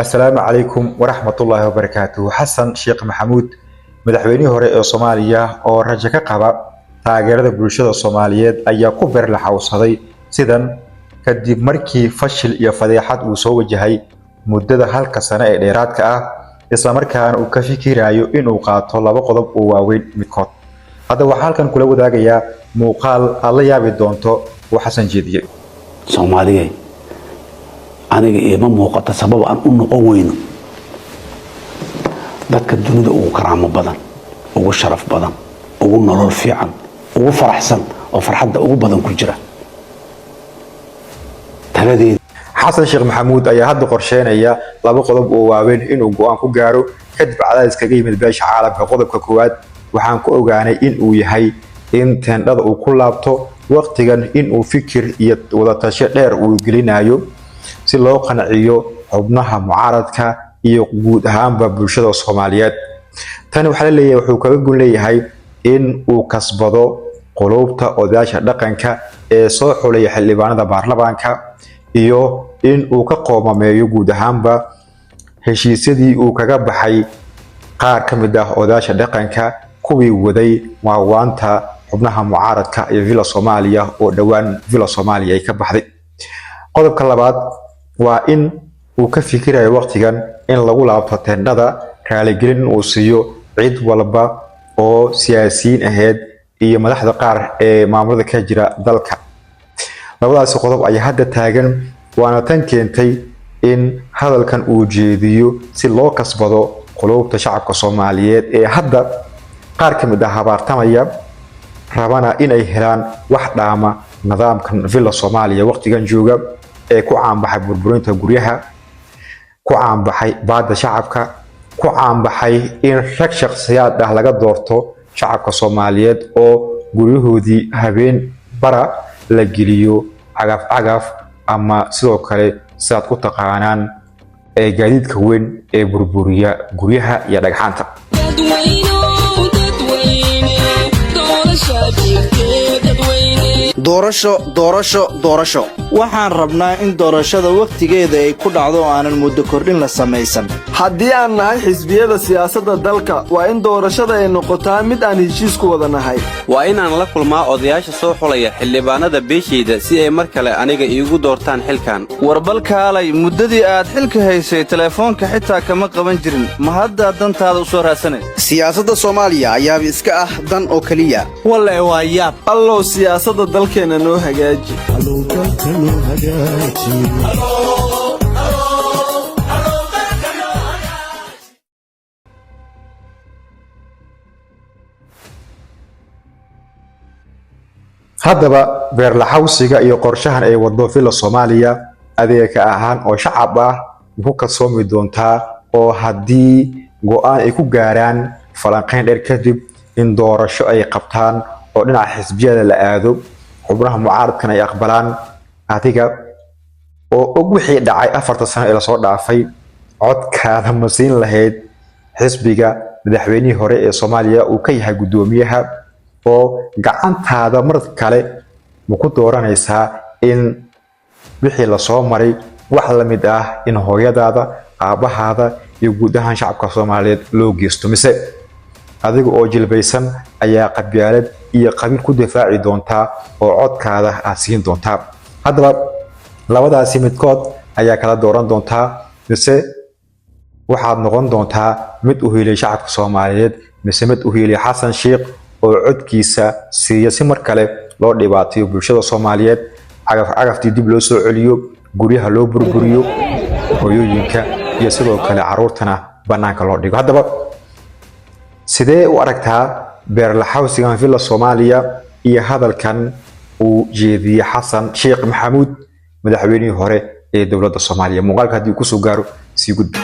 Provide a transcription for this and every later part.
السلام عليكم ورحمة الله وبركاته. حسن شيخ محمود مدحويني هوري الصومالية oo rajo ka qaba taageerada bulshada Soomaaliyeed ayaa ku beer la xawsaday sidan kadib markii fashil iyo fadeexad uu soo wajahay muddada halka sano ee dheeraadka ah isla markaana uu ka fikirayo inuu qaato laba qodob oo waaweyn midkood. Hadda waxaan halkan kula wadaagayaa muuqaal aad la yaabi doonto oo Xasan jeediyay. Soomaaliyeed aniga ima muuqata sabab aan u noqon weyno dadka dunida ugu karaamo badan ugu sharaf badan ugu nolol fiican ugu faraxsan oo farxadda ugu badan ku jira taladeed Xasan Sheekh Maxamuud ayaa hadda qorsheynaya laba qodob oo waaweyn inuu go'aan ku gaaro kadib cadaadis kaga yimid beesha caalamka. Qodobka koowaad waxaan ku ogaanay in uu yahay in teendhada uu ku laabto waqtigan in uu fikir iyo wada tashi dheer uu gelinayo si loo qanciyo xubnaha mucaaradka iyo guud ahaanba bulshada Soomaaliyeed. Tani waxa la leeyahay wuxuu kaga gun leeyahay in uu kasbado qulubta odayaasha dhaqanka ee soo xulay xildhibaanada baarlamaanka iyo in uu ka qoomameeyo guud ahaanba heshiisyadii uu kaga baxay qaar ka mid ah odayaasha dhaqanka kuwii waday waawaanta xubnaha mucaaradka iyo Villa Soomaaliya oo dhawaan Villa Soomaaliya ay ka baxday. qodobka labaad waa in uu ka fikirayo waqtigan in lagu laabto teendhada raaligelin uu siiyo cid walba oo siyaasiyiin ahayd iyo madaxda qaar ee maamulada ka jira dalka. labadaas qodob ayaa hadda taagan waana tan keentay in hadalkan uu jeediyo si loo kasbado qulubta shacabka Soomaaliyeed ee hadda qaar ka mid ah habaartamaya rabana inay helaan wax dhaama nidaamkan Villa Soomaaliya waqtigan jooga ee ku caanbaxay burburinta guryaha ku caanbaxay baada shacabka ku caanbaxay in rag shakhsiyaad ah laga doorto shacabka Soomaaliyeed oo guryahoodii habeen bara la geliyo cagaf ama sidoo kale sidaad ku taqaanaan ee gaadiidka weyn ee burburiya guryaha iyo dhagxaanta. doorasho waxaan rabnaa in doorashada waqtigeeda ay ku dhacdo aanan muddo kordhin la samaysan. haddii aan nahay xisbiyada siyaasadda dalka waa in doorashada ay noqotaa mid aan heshiis ku wada nahay. waa inaan la kulmaa odayaasha soo xulaya xildhibaanada beeshayda si ay mar kale aniga iigu doortaan xilkan. warbal kaalay muddadii aad xilka haysay telefoonka xitaa kama qaban jirin ma hadda dantaada u soo raadsanay. siyaasadda Soomaaliya ayaaba iska ah dan oo kaliya. wallahi waa yaab allow siyaasadda dalkeena noo hagaaji. haddaba beer la xawsiga iyo qorshahan ay wado Villa Soomaaliya adeega ahaan oo shacab ah ku kasoomi doontaa oo haddii go'aan ay ku gaaraan falanqayn dheer kadib in doorasho ay qabtaan oo dhinaca xisbiyada la aado xubnaha mucaaradkan ay aqbalaan adiga oo og wixii dhacay 4 sano ee la soo dhaafay codkaada ma siin lahayd xisbiga madaxweynihii hore ee Soomaaliya uu ka yahay gudoomiyaha oo gacantaada mar kale ma ku dooranaysaa in wixii la soo maray wax la mid ah in hooyadaada aabahaada iyo guud ahaan shacabka Soomaaliyeed loo geysto mise adiga oo jilbaysan ayaa qabyaalad iyo qabiil ku difaaci doonta oo codkaada aad siin doonta. haddaba labadaasi midkood ayaa kala dooran doonta mise waxaad noqon doontaa mid u hiilay shacabka Soomaaliyeed mise mid u hiilay Xasan Sheekh oo codkiisa siiya si mar kale loo dhibaateeyo bulshada Soomaaliyeed cagaftii dib loo soo celiyo guryaha loo burburiyo hooyooyinka iyo sidoo kale caruurtana banaanka loo dhigo. haddaba sidee u aragtaa beer la xawsigan Villa Soomaaliya iyo hadalkan uu jeediyay Xasan Sheekh Maxamuud madaxweynihii hore ee dowladda Soomaaliya? muuqaalka haddii ku soo gaaro sii gudbi.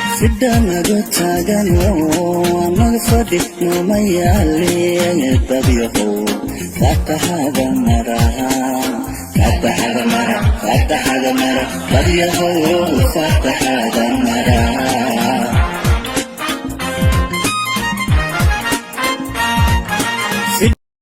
فتح